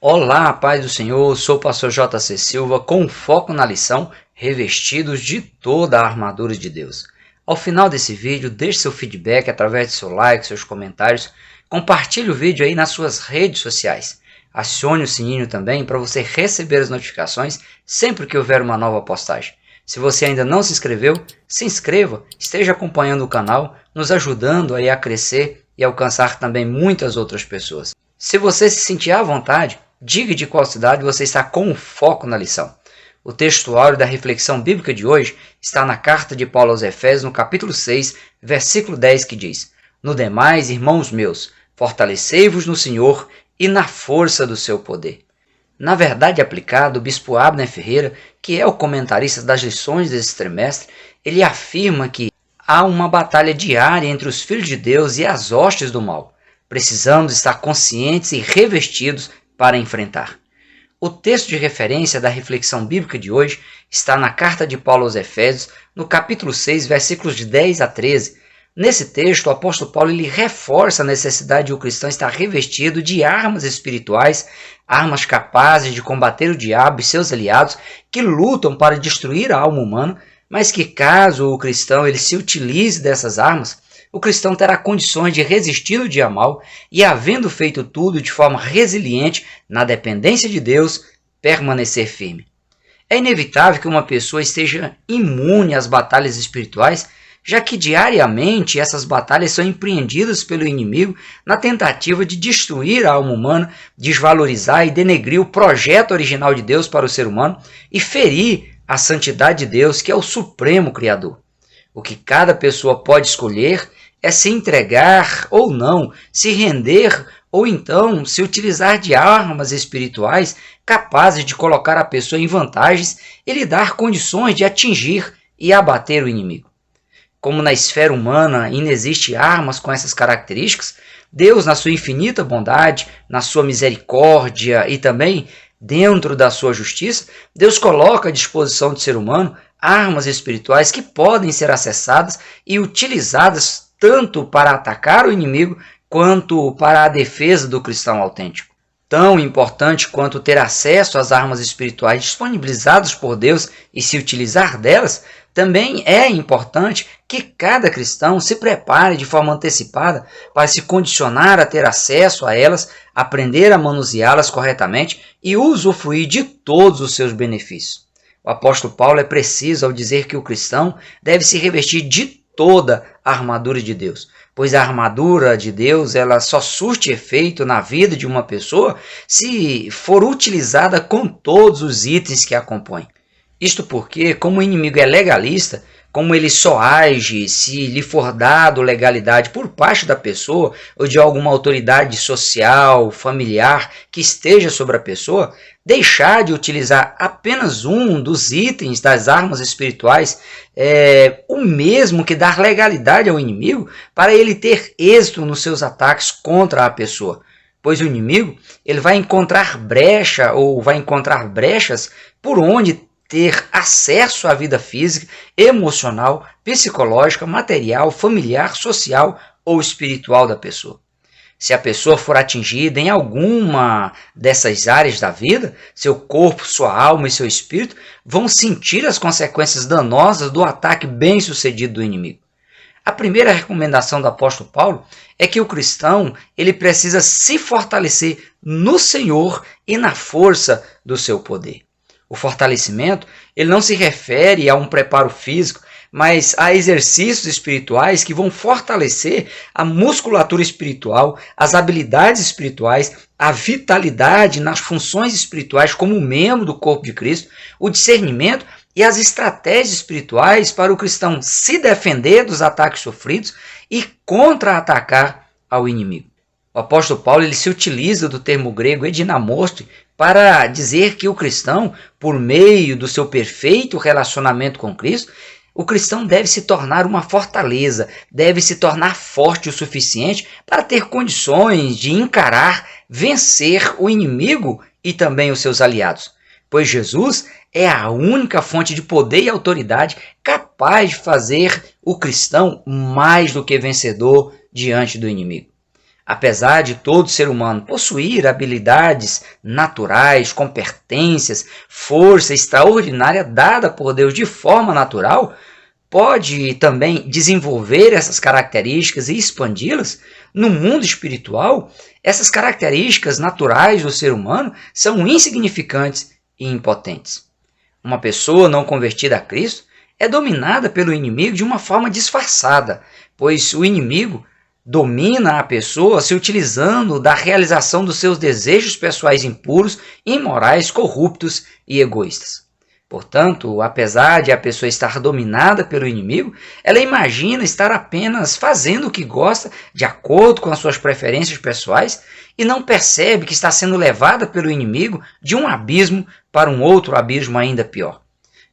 Olá, paz do Senhor, sou o pastor J.C. Silva com foco na lição Revestidos de toda a armadura de Deus. Ao final desse vídeo, deixe seu feedback através de seu like, seus comentários, compartilhe o vídeo aí nas suas redes sociais. Acione o sininho também para você receber as notificações sempre que houver uma nova postagem. Se você ainda não se inscreveu, se inscreva, esteja acompanhando o canal, nos ajudando aí a crescer e alcançar também muitas outras pessoas. Se você se sentir à vontade, diga de qual cidade você está com foco na lição. O textuário da reflexão bíblica de hoje está na carta de Paulo aos Efésios, no capítulo 6, versículo 10, que diz: No demais, irmãos meus, fortalecei-vos no Senhor e na força do seu poder. Na verdade aplicada, o bispo Abner Ferreira, que é o comentarista das lições desse trimestre, ele afirma que há uma batalha diária entre os filhos de Deus e as hostes do mal. Precisamos estar conscientes e revestidos para enfrentar. O texto de referência da reflexão bíblica de hoje está na carta de Paulo aos Efésios, no capítulo 6, versículos de 10 a 13. Nesse texto, o apóstolo Paulo ele reforça a necessidade de o cristão estar revestido de armas espirituais, armas capazes de combater o diabo e seus aliados que lutam para destruir a alma humana, mas que caso o cristão ele se utilize dessas armas, o cristão terá condições de resistir o dia mal e, havendo feito tudo de forma resiliente, na dependência de Deus, permanecer firme. É inevitável que uma pessoa esteja imune às batalhas espirituais, já que diariamente essas batalhas são empreendidas pelo inimigo na tentativa de destruir a alma humana, desvalorizar e denegrir o projeto original de Deus para o ser humano e ferir a santidade de Deus, que é o supremo Criador. O que cada pessoa pode escolher é se entregar ou não, se render ou então se utilizar de armas espirituais capazes de colocar a pessoa em vantagens e lhe dar condições de atingir e abater o inimigo. Como na esfera humana ainda existem armas com essas características, Deus, na sua infinita bondade, na sua misericórdia e também dentro da sua justiça, Deus coloca à disposição do ser humano armas espirituais que podem ser acessadas e utilizadas tanto para atacar o inimigo quanto para a defesa do cristão autêntico. Tão importante quanto ter acesso às armas espirituais disponibilizadas por Deus e se utilizar delas, também é importante que cada cristão se prepare de forma antecipada para se condicionar a ter acesso a elas, aprender a manuseá-las corretamente e usufruir de todos os seus benefícios. O apóstolo Paulo é preciso ao dizer que o cristão deve se revestir de toda a armadura de Deus, pois a armadura de Deus ela só surte efeito na vida de uma pessoa se for utilizada com todos os itens que a compõem. Isto porque, como o inimigo é legalista, como ele só age se lhe for dado legalidade por parte da pessoa ou de alguma autoridade social, familiar que esteja sobre a pessoa, deixar de utilizar apenas um dos itens das armas espirituais é o mesmo que dar legalidade ao inimigo para ele ter êxito nos seus ataques contra a pessoa. Pois o inimigo ele vai encontrar brecha ou vai encontrar brechas por onde ter acesso à vida física, emocional, psicológica, material, familiar, social ou espiritual da pessoa. Se a pessoa for atingida em alguma dessas áreas da vida, seu corpo, sua alma e seu espírito vão sentir as consequências danosas do ataque bem-sucedido do inimigo. A primeira recomendação do apóstolo Paulo é que o cristão ele precisa se fortalecer no Senhor e na força do seu poder. O fortalecimento ele não se refere a um preparo físico, mas a exercícios espirituais que vão fortalecer a musculatura espiritual, as habilidades espirituais, a vitalidade nas funções espirituais como membro do corpo de Cristo, o discernimento e as estratégias espirituais para o cristão se defender dos ataques sofridos e contra-atacar ao inimigo. O apóstolo Paulo ele se utiliza do termo grego edinamoste para dizer que o cristão, por meio do seu perfeito relacionamento com Cristo, o cristão deve se tornar uma fortaleza, deve se tornar forte o suficiente para ter condições de encarar, vencer o inimigo e também os seus aliados. Pois Jesus é a única fonte de poder e autoridade capaz de fazer o cristão mais do que vencedor diante do inimigo. Apesar de todo ser humano possuir habilidades naturais, competências, força extraordinária dada por Deus de forma natural, pode também desenvolver essas características e expandi-las. No mundo espiritual, essas características naturais do ser humano são insignificantes e impotentes. Uma pessoa não convertida a Cristo é dominada pelo inimigo de uma forma disfarçada, pois o inimigo domina a pessoa se utilizando da realização dos seus desejos pessoais impuros, imorais, corruptos e egoístas. Portanto, apesar de a pessoa estar dominada pelo inimigo, ela imagina estar apenas fazendo o que gosta de acordo com as suas preferências pessoais e não percebe que está sendo levada pelo inimigo de um abismo para um outro abismo ainda pior.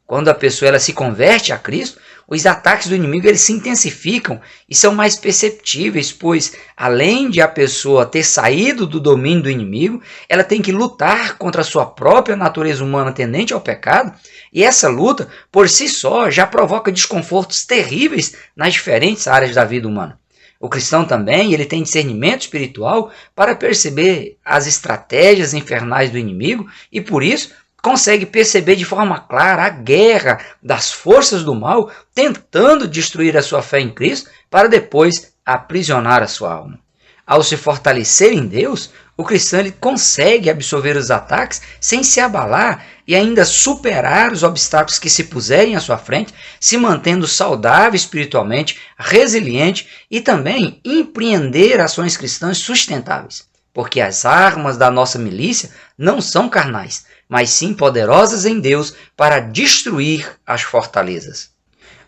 Quando a pessoa ela se converte a Cristo, os ataques do inimigo eles se intensificam e são mais perceptíveis, pois além de a pessoa ter saído do domínio do inimigo, ela tem que lutar contra a sua própria natureza humana tendente ao pecado, e essa luta, por si só, já provoca desconfortos terríveis nas diferentes áreas da vida humana. O cristão também ele tem discernimento espiritual para perceber as estratégias infernais do inimigo e, por isso, consegue perceber de forma clara a guerra das forças do mal tentando destruir a sua fé em Cristo para depois aprisionar a sua alma. Ao se fortalecer em Deus, o cristão ele consegue absorver os ataques sem se abalar e ainda superar os obstáculos que se puserem à sua frente, se mantendo saudável espiritualmente, resiliente e também empreender ações cristãs sustentáveis. Porque as armas da nossa milícia não são carnais, mas sim poderosas em Deus para destruir as fortalezas.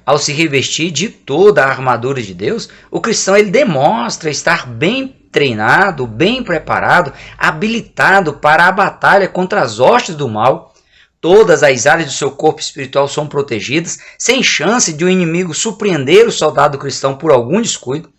Ao se revestir de toda a armadura de Deus, o cristão ele demonstra estar bem treinado, bem preparado, habilitado para a batalha contra as hostes do mal. Todas as áreas do seu corpo espiritual são protegidas, sem chance de o inimigo surpreender o soldado cristão por algum descuido.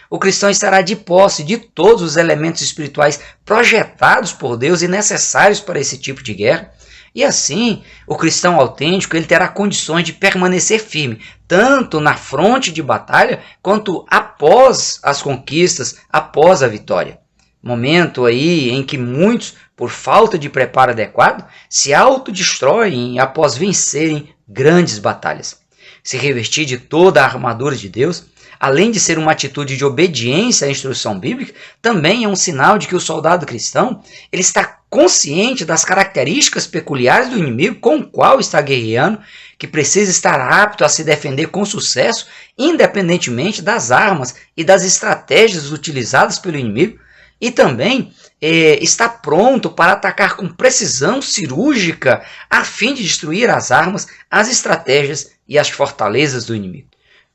O cristão estará de posse de todos os elementos espirituais projetados por Deus e necessários para esse tipo de guerra. E assim, o cristão autêntico ele terá condições de permanecer firme, tanto na fronte de batalha, quanto após as conquistas, após a vitória. Momento aí em que muitos, por falta de preparo adequado, se autodestroem após vencerem grandes batalhas. Se revestir de toda a armadura de Deus, além de ser uma atitude de obediência à instrução bíblica, também é um sinal de que o soldado cristão ele está consciente das características peculiares do inimigo com o qual está guerreando, que precisa estar apto a se defender com sucesso, independentemente das armas e das estratégias utilizadas pelo inimigo, e também está pronto para atacar com precisão cirúrgica a fim de destruir as armas, as estratégias e as fortalezas do inimigo.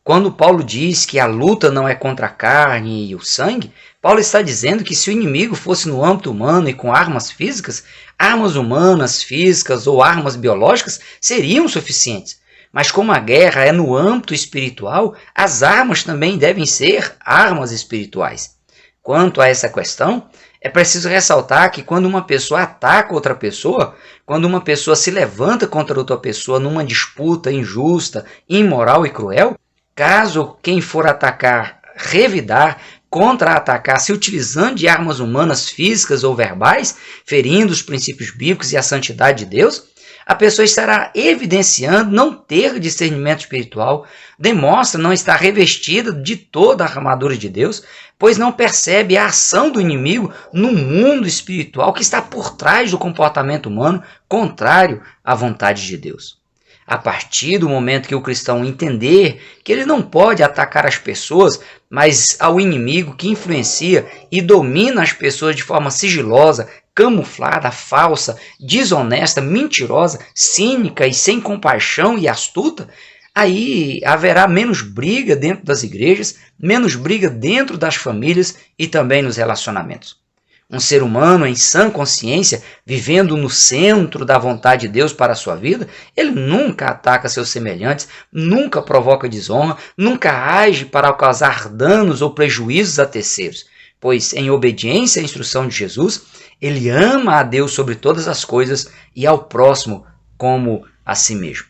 Quando Paulo diz que a luta não é contra a carne e o sangue, Paulo está dizendo que se o inimigo fosse no âmbito humano e com armas físicas, armas humanas, físicas ou armas biológicas seriam suficientes. Mas como a guerra é no âmbito espiritual, as armas também devem ser armas espirituais. Quanto a essa questão, é preciso ressaltar que quando uma pessoa ataca outra pessoa, quando uma pessoa se levanta contra outra pessoa numa disputa injusta, imoral e cruel, caso quem for atacar revidar, contra-atacar se utilizando de armas humanas físicas ou verbais, ferindo os princípios bíblicos e a santidade de Deus, a pessoa estará evidenciando não ter discernimento espiritual, demonstra não estar revestida de toda a armadura de Deus, pois não percebe a ação do inimigo no mundo espiritual que está por trás do comportamento humano contrário à vontade de Deus. A partir do momento que o cristão entender que ele não pode atacar as pessoas, mas ao inimigo que influencia e domina as pessoas de forma sigilosa, camuflada, falsa, desonesta, mentirosa, cínica e sem compaixão e astuta, aí haverá menos briga dentro das igrejas, menos briga dentro das famílias e também nos relacionamentos. Um ser humano em sã consciência, vivendo no centro da vontade de Deus para a sua vida, ele nunca ataca seus semelhantes, nunca provoca desonra, nunca age para causar danos ou prejuízos a terceiros, pois em obediência à instrução de Jesus, ele ama a Deus sobre todas as coisas e ao próximo como a si mesmo.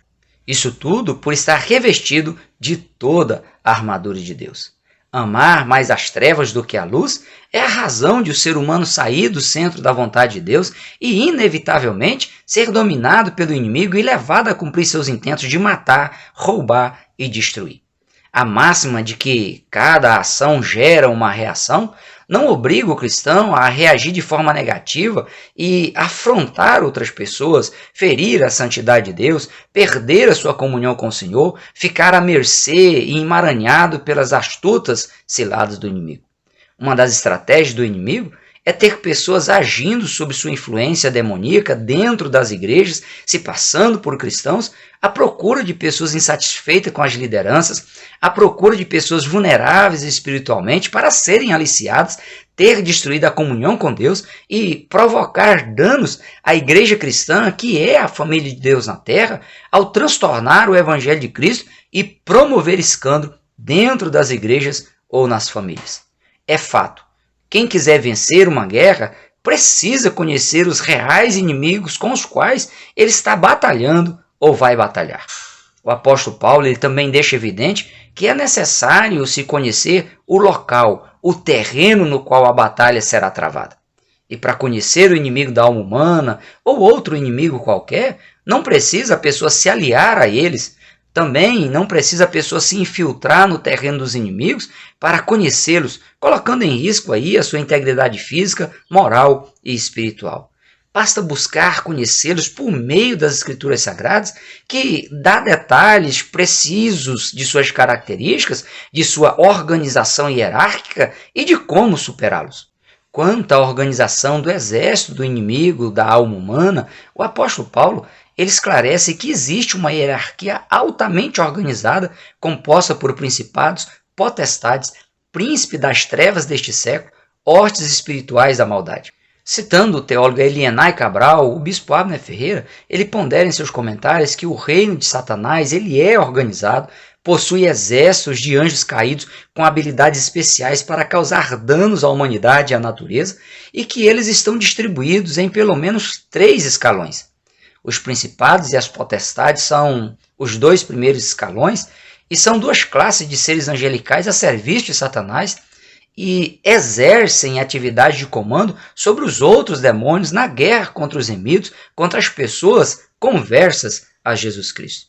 Isso tudo por estar revestido de toda a armadura de Deus. Amar mais as trevas do que a luz é a razão de o ser humano sair do centro da vontade de Deus e, inevitavelmente, ser dominado pelo inimigo e levado a cumprir seus intentos de matar, roubar e destruir. A máxima de que cada ação gera uma reação não obriga o cristão a reagir de forma negativa e afrontar outras pessoas, ferir a santidade de Deus, perder a sua comunhão com o Senhor, ficar à mercê e emaranhado pelas astutas ciladas do inimigo. Uma das estratégias do inimigo é ter pessoas agindo sob sua influência demoníaca dentro das igrejas, se passando por cristãos, à procura de pessoas insatisfeitas com as lideranças, à procura de pessoas vulneráveis espiritualmente para serem aliciadas, ter destruído a comunhão com Deus e provocar danos à igreja cristã, que é a família de Deus na terra, ao transtornar o evangelho de Cristo e promover escândalo dentro das igrejas ou nas famílias. É fato. Quem quiser vencer uma guerra precisa conhecer os reais inimigos com os quais ele está batalhando ou vai batalhar. O apóstolo Paulo ele também deixa evidente que é necessário se conhecer o local, o terreno no qual a batalha será travada. E para conhecer o inimigo da alma humana ou outro inimigo qualquer, não precisa a pessoa se aliar a eles. Também não precisa a pessoa se infiltrar no terreno dos inimigos para conhecê-los, colocando em risco aí a sua integridade física, moral e espiritual. Basta buscar conhecê-los por meio das Escrituras Sagradas, que dá detalhes precisos de suas características, de sua organização hierárquica e de como superá-los. Quanto à organização do exército do inimigo da alma humana, o apóstolo Paulo ele esclarece que existe uma hierarquia altamente organizada, composta por principados, potestades, príncipe das trevas deste século, hostes espirituais da maldade. Citando o teólogo Elienay Cabral, o bispo Abner Ferreira, ele pondera em seus comentários que o reino de Satanás ele é organizado, possui exércitos de anjos caídos com habilidades especiais para causar danos à humanidade e à natureza, e que eles estão distribuídos em pelo menos 3 escalões. Os principados e as potestades são os 2 primeiros escalões e são 2 classes de seres angelicais a serviço de Satanás e exercem atividade de comando sobre os outros demônios na guerra contra os remidos, contra as pessoas conversas a Jesus Cristo.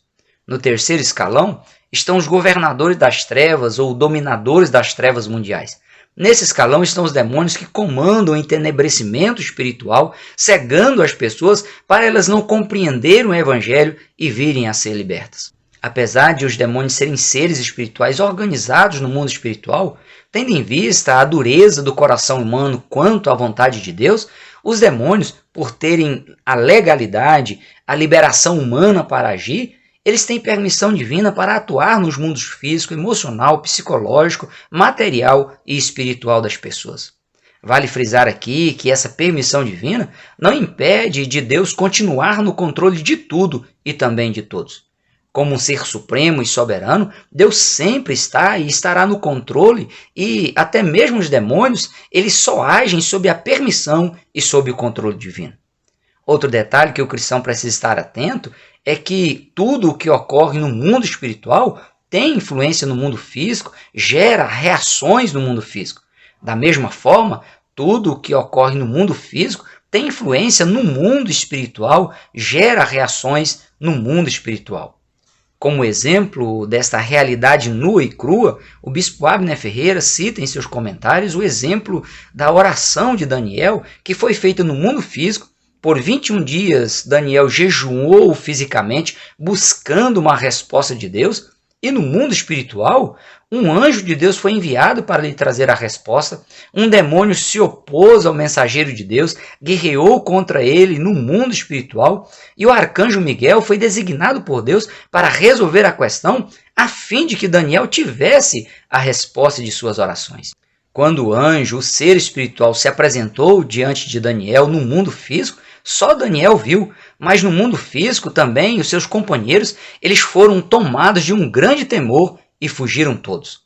No 3º escalão estão os governadores das trevas ou dominadores das trevas mundiais. Nesse escalão estão os demônios que comandam o entenebrecimento espiritual, cegando as pessoas para elas não compreenderem o evangelho e virem a ser libertas. Apesar de os demônios serem seres espirituais organizados no mundo espiritual, tendo em vista a dureza do coração humano quanto à vontade de Deus, os demônios, por terem a legalidade, a liberação humana para agir, eles têm permissão divina para atuar nos mundos físico, emocional, psicológico, material e espiritual das pessoas. Vale frisar aqui que essa permissão divina não impede de Deus continuar no controle de tudo e também de todos. Como um ser supremo e soberano, Deus sempre está e estará no controle e até mesmo os demônios, eles só agem sob a permissão e sob o controle divino. Outro detalhe que o cristão precisa estar atento é que tudo o que ocorre no mundo espiritual tem influência no mundo físico, gera reações no mundo físico. Da mesma forma, tudo o que ocorre no mundo físico tem influência no mundo espiritual, gera reações no mundo espiritual. Como exemplo desta realidade nua e crua, o bispo Abner Ferreira cita em seus comentários o exemplo da oração de Daniel, que foi feita no mundo físico. Por 21 dias, Daniel jejuou fisicamente, buscando uma resposta de Deus, e no mundo espiritual, um anjo de Deus foi enviado para lhe trazer a resposta, um demônio se opôs ao mensageiro de Deus, guerreou contra ele no mundo espiritual, e o arcanjo Miguel foi designado por Deus para resolver a questão, a fim de que Daniel tivesse a resposta de suas orações. Quando o anjo, o ser espiritual, se apresentou diante de Daniel no mundo físico, só Daniel viu, mas no mundo físico também os seus companheiros eles foram tomados de um grande temor e fugiram todos.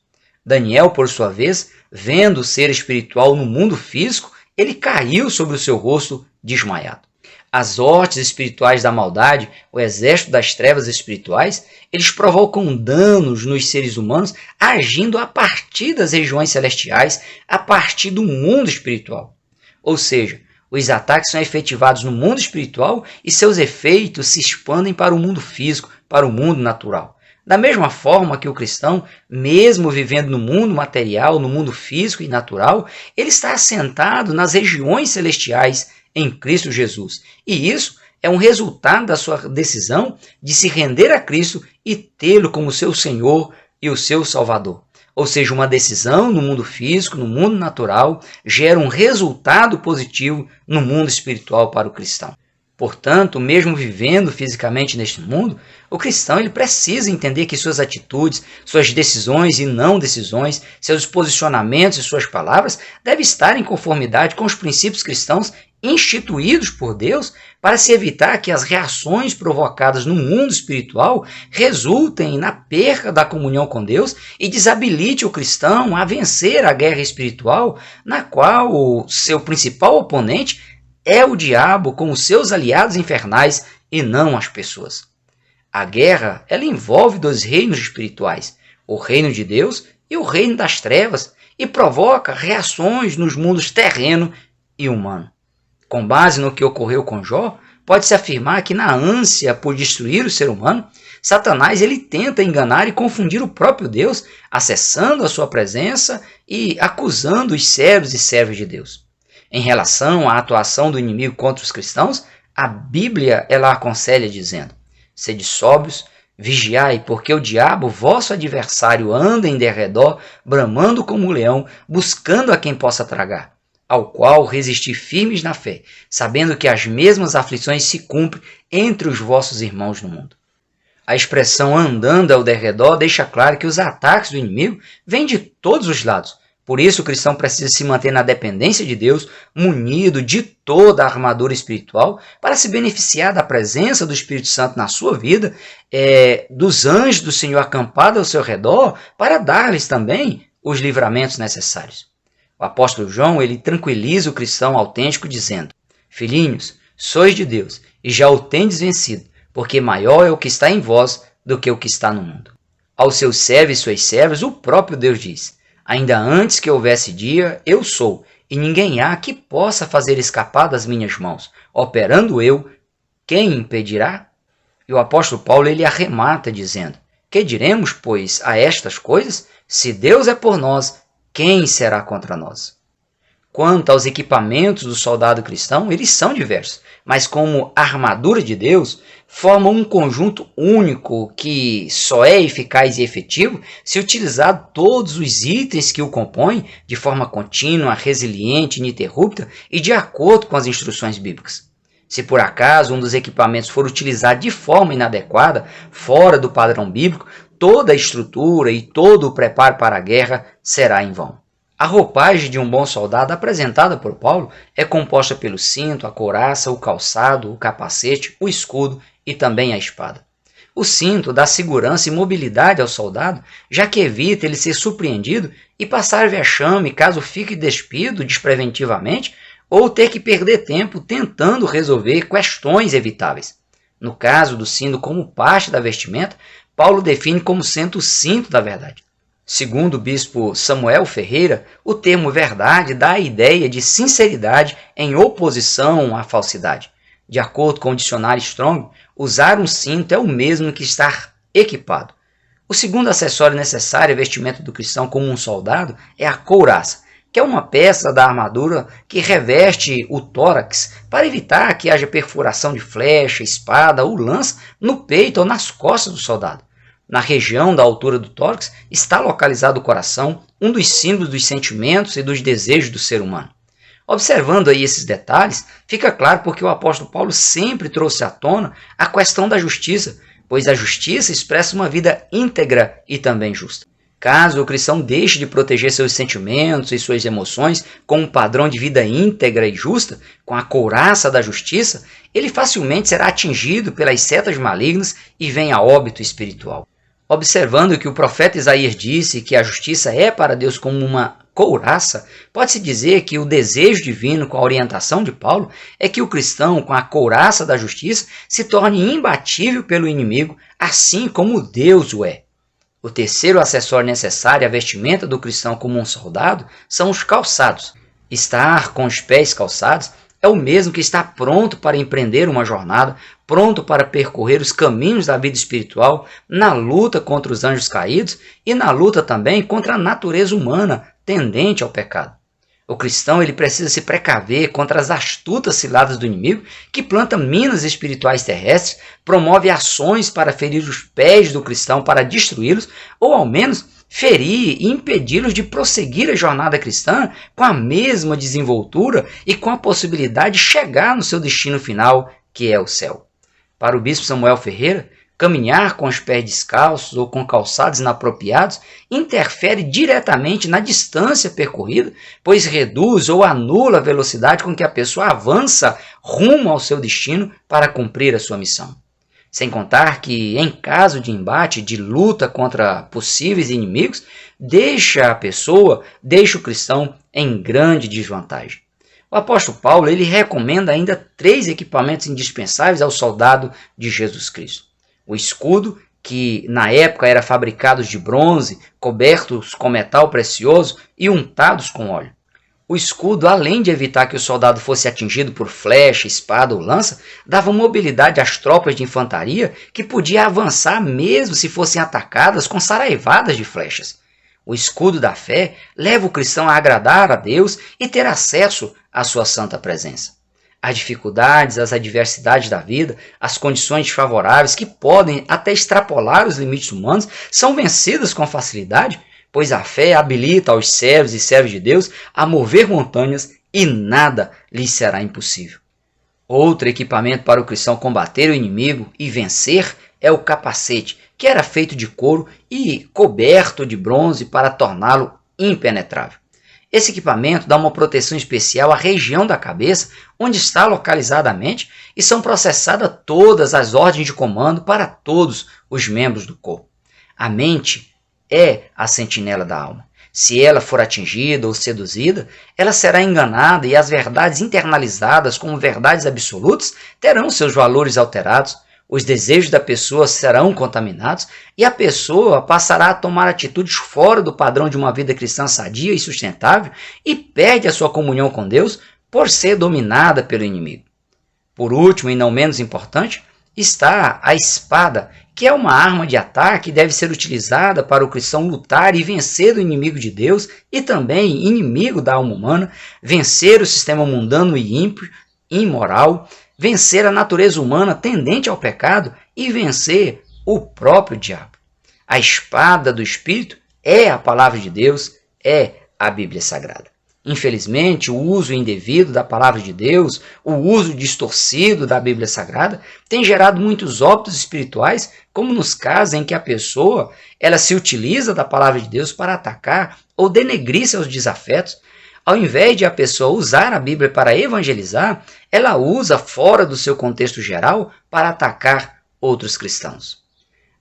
Daniel, por sua vez, vendo o ser espiritual no mundo físico, ele caiu sobre o seu rosto desmaiado. As hortes espirituais da maldade, o exército das trevas espirituais, eles provocam danos nos seres humanos agindo a partir das regiões celestiais, a partir do mundo espiritual. Ou seja, os ataques são efetivados no mundo espiritual e seus efeitos se expandem para o mundo físico, para o mundo natural. Da mesma forma que o cristão, mesmo vivendo no mundo material, no mundo físico e natural, ele está assentado nas regiões celestiais em Cristo Jesus. E isso é um resultado da sua decisão de se render a Cristo e tê-lo como seu Senhor e o seu Salvador. Ou seja, uma decisão no mundo físico, no mundo natural, gera um resultado positivo no mundo espiritual para o cristão. Portanto, mesmo vivendo fisicamente neste mundo, o cristão ele precisa entender que suas atitudes, suas decisões e não decisões, seus posicionamentos e suas palavras devem estar em conformidade com os princípios cristãos instituídos por Deus para se evitar que as reações provocadas no mundo espiritual resultem na perda da comunhão com Deus e desabilite o cristão a vencer a guerra espiritual na qual o seu principal oponente é o diabo com os seus aliados infernais e não as pessoas. A guerra, ela envolve dois reinos espirituais, o reino de Deus e o reino das trevas, e provoca reações nos mundos terreno e humano. Com base no que ocorreu com Jó, pode-se afirmar que na ânsia por destruir o ser humano, Satanás ele tenta enganar e confundir o próprio Deus, acessando a sua presença e acusando os servos e servas de Deus. Em relação à atuação do inimigo contra os cristãos, a Bíblia ela aconselha dizendo: sede sóbrios, vigiai, porque o diabo, vosso adversário, anda em derredor, bramando como um leão, buscando a quem possa tragar, ao qual resisti firmes na fé, sabendo que as mesmas aflições se cumprem entre os vossos irmãos no mundo. A expressão andando ao derredor deixa claro que os ataques do inimigo vêm de todos os lados. Por isso, o cristão precisa se manter na dependência de Deus, munido de toda a armadura espiritual, para se beneficiar da presença do Espírito Santo na sua vida, dos anjos do Senhor acampados ao seu redor, para dar-lhes também os livramentos necessários. O apóstolo João ele tranquiliza o cristão autêntico dizendo: filhinhos, sois de Deus, e já o tendes vencido, porque maior é o que está em vós do que o que está no mundo. Aos seus servos e suas servas, o próprio Deus diz: ainda antes que houvesse dia, eu sou, e ninguém há que possa fazer escapar das minhas mãos. Operando eu, quem impedirá? E o apóstolo Paulo ele arremata dizendo: que diremos, pois, a estas coisas? Se Deus é por nós, quem será contra nós? Quanto aos equipamentos do soldado cristão, eles são diversos, mas como armadura de Deus, formam um conjunto único que só é eficaz e efetivo se utilizar todos os itens que o compõem de forma contínua, resiliente, ininterrupta e de acordo com as instruções bíblicas. Se por acaso um dos equipamentos for utilizado de forma inadequada, fora do padrão bíblico, toda a estrutura e todo o preparo para a guerra será em vão. A roupagem de um bom soldado apresentada por Paulo é composta pelo cinto, a couraça, o calçado, o capacete, o escudo e também a espada. O cinto dá segurança e mobilidade ao soldado, já que evita ele ser surpreendido e passar vexame caso fique despido despreventivamente ou ter que perder tempo tentando resolver questões evitáveis. No caso do cinto como parte da vestimenta, Paulo define como sendo o cinto da verdade. Segundo o bispo Samuel Ferreira, o termo verdade dá a ideia de sinceridade em oposição à falsidade. De acordo com o dicionário Strong, usar um cinto é o mesmo que estar equipado. O segundo acessório necessário à vestimenta do cristão como um soldado é a couraça, que é uma peça da armadura que reveste o tórax para evitar que haja perfuração de flecha, espada ou lança no peito ou nas costas do soldado. Na região da altura do tórax está localizado o coração, um dos símbolos dos sentimentos e dos desejos do ser humano. Observando aí esses detalhes, fica claro porque o apóstolo Paulo sempre trouxe à tona a questão da justiça, pois a justiça expressa uma vida íntegra e também justa. Caso o cristão deixe de proteger seus sentimentos e suas emoções com um padrão de vida íntegra e justa, com a couraça da justiça, ele facilmente será atingido pelas setas malignas e vem a óbito espiritual. Observando que o profeta Isaías disse que a justiça é para Deus como uma couraça, pode-se dizer que o desejo divino com a orientação de Paulo é que o cristão, com a couraça da justiça, se torne imbatível pelo inimigo, assim como Deus o é. O terceiro acessório necessário à vestimenta do cristão como um soldado são os calçados. Estar com os pés calçados é o mesmo que estar pronto para empreender uma jornada, pronto para percorrer os caminhos da vida espiritual, na luta contra os anjos caídos e na luta também contra a natureza humana tendente ao pecado. O cristão ele precisa se precaver contra as astutas ciladas do inimigo que planta minas espirituais terrestres, promove ações para ferir os pés do cristão para destruí-los ou ao menos ferir e impedi-los de prosseguir a jornada cristã com a mesma desenvoltura e com a possibilidade de chegar no seu destino final, que é o céu. Para o bispo Samuel Ferreira, caminhar com os pés descalços ou com calçados inapropriados interfere diretamente na distância percorrida, pois reduz ou anula a velocidade com que a pessoa avança rumo ao seu destino para cumprir a sua missão. Sem contar que, em caso de embate, de luta contra possíveis inimigos, deixa o cristão em grande desvantagem. O apóstolo Paulo ele recomenda ainda 3 equipamentos indispensáveis ao soldado de Jesus Cristo. O escudo, que na época era fabricado de bronze, cobertos com metal precioso e untados com óleo. O escudo, além de evitar que o soldado fosse atingido por flecha, espada ou lança, dava mobilidade às tropas de infantaria que podia avançar mesmo se fossem atacadas com saraivadas de flechas. O escudo da fé leva o cristão a agradar a Deus e ter acesso à sua santa presença. As dificuldades, as adversidades da vida, as condições desfavoráveis que podem até extrapolar os limites humanos são vencidas com facilidade, pois a fé habilita aos servos e servas de Deus a mover montanhas e nada lhes será impossível. Outro equipamento para o cristão combater o inimigo e vencer é o capacete, que era feito de couro e coberto de bronze para torná-lo impenetrável. Esse equipamento dá uma proteção especial à região da cabeça, onde está localizada a mente, e são processadas todas as ordens de comando para todos os membros do corpo. A mente é a sentinela da alma. Se ela for atingida ou seduzida, ela será enganada e as verdades internalizadas como verdades absolutas terão seus valores alterados, os desejos da pessoa serão contaminados e a pessoa passará a tomar atitudes fora do padrão de uma vida cristã sadia e sustentável e perde a sua comunhão com Deus por ser dominada pelo inimigo. Por último e não menos importante, está a espada, que é uma arma de ataque que deve ser utilizada para o cristão lutar e vencer o inimigo de Deus e também inimigo da alma humana, vencer o sistema mundano e ímpio, imoral, vencer a natureza humana tendente ao pecado e vencer o próprio diabo. A espada do Espírito é a palavra de Deus, é a Bíblia Sagrada. Infelizmente, o uso indevido da palavra de Deus, o uso distorcido da Bíblia Sagrada, tem gerado muitos óbitos espirituais, como nos casos em que a pessoa ela se utiliza da palavra de Deus para atacar ou denegrir seus desafetos. Ao invés de a pessoa usar a Bíblia para evangelizar, ela usa fora do seu contexto geral para atacar outros cristãos.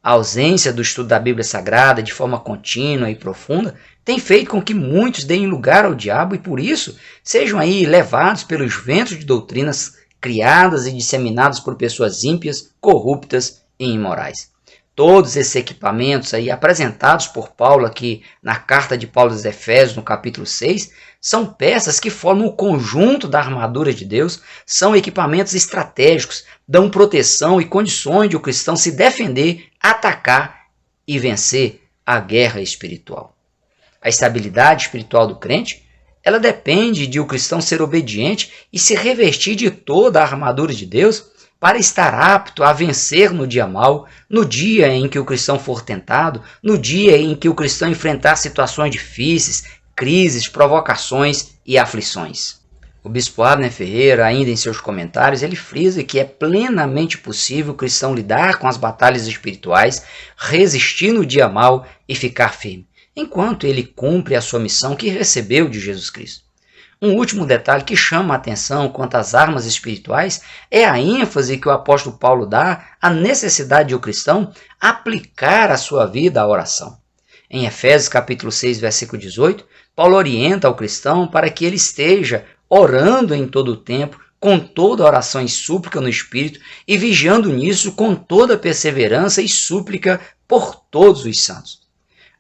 A ausência do estudo da Bíblia Sagrada de forma contínua e profunda tem feito com que muitos deem lugar ao diabo e, por isso, sejam aí levados pelos ventos de doutrinas criadas e disseminadas por pessoas ímpias, corruptas e imorais. Todos esses equipamentos aí apresentados por Paulo aqui na carta de Paulo aos Efésios, no capítulo 6, são peças que formam o conjunto da armadura de Deus, são equipamentos estratégicos, dão proteção e condições de o cristão se defender, atacar e vencer a guerra espiritual. A estabilidade espiritual do crente, ela depende de o cristão ser obediente e se revestir de toda a armadura de Deus para estar apto a vencer no dia mau, no dia em que o cristão for tentado, no dia em que o cristão enfrentar situações difíceis, crises, provocações e aflições. O bispo Abner Ferreira, ainda em seus comentários, ele frisa que é plenamente possível o cristão lidar com as batalhas espirituais, resistir no dia mau e ficar firme, enquanto ele cumpre a sua missão que recebeu de Jesus Cristo. Um último detalhe que chama a atenção quanto às armas espirituais é a ênfase que o apóstolo Paulo dá à necessidade de o cristão aplicar a sua vida à oração. Em Efésios capítulo 6, versículo 18, Paulo orienta o cristão para que ele esteja orando em todo o tempo, com toda oração e súplica no Espírito, e vigiando nisso com toda perseverança e súplica por todos os santos.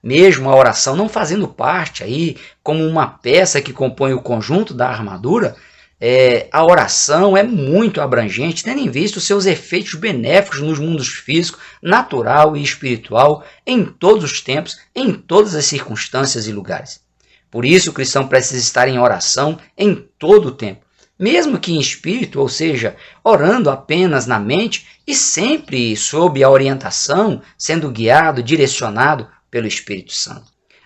Mesmo a oração não fazendo parte aí como uma peça que compõe o conjunto da armadura, a oração é muito abrangente, tendo em vista os seus efeitos benéficos nos mundos físico, natural e espiritual, em todos os tempos, em todas as circunstâncias e lugares. Por isso, o cristão precisa estar em oração em todo o tempo, mesmo que em espírito, ou seja, orando apenas na mente e sempre sob a orientação, sendo guiado, direcionado pelo Espírito Santo.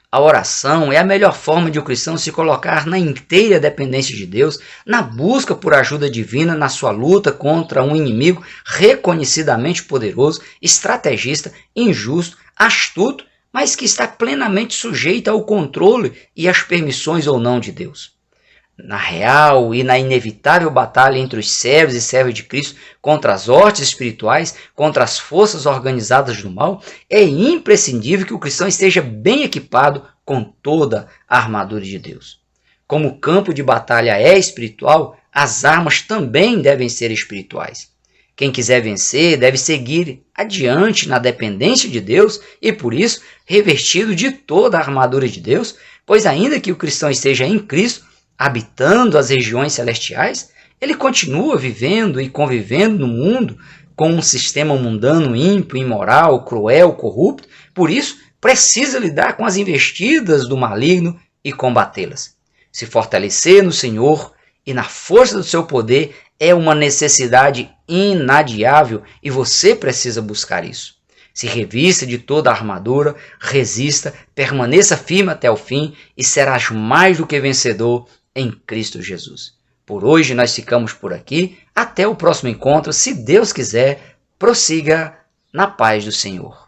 A oração é a melhor forma de o cristão se colocar na inteira dependência de Deus, na busca por ajuda divina na sua luta contra um inimigo reconhecidamente poderoso, estrategista, injusto, astuto, mas que está plenamente sujeito ao controle e às permissões ou não de Deus. Na real e na inevitável batalha entre os servos e servas de Cristo contra as hostes espirituais, contra as forças organizadas do mal, é imprescindível que o cristão esteja bem equipado com toda a armadura de Deus. Como o campo de batalha é espiritual, as armas também devem ser espirituais. Quem quiser vencer deve seguir adiante na dependência de Deus e, por isso, revestido de toda a armadura de Deus, pois ainda que o cristão esteja em Cristo, habitando as regiões celestiais, ele continua vivendo e convivendo no mundo com um sistema mundano ímpio, imoral, cruel, corrupto. Por isso, precisa lidar com as investidas do maligno e combatê-las. Se fortalecer no Senhor e na força do seu poder é uma necessidade inadiável e você precisa buscar isso. Se revista de toda a armadura, resista, permaneça firme até o fim e serás mais do que vencedor em Cristo Jesus. Por hoje nós ficamos por aqui. Até o próximo encontro. Se Deus quiser, prossiga na paz do Senhor.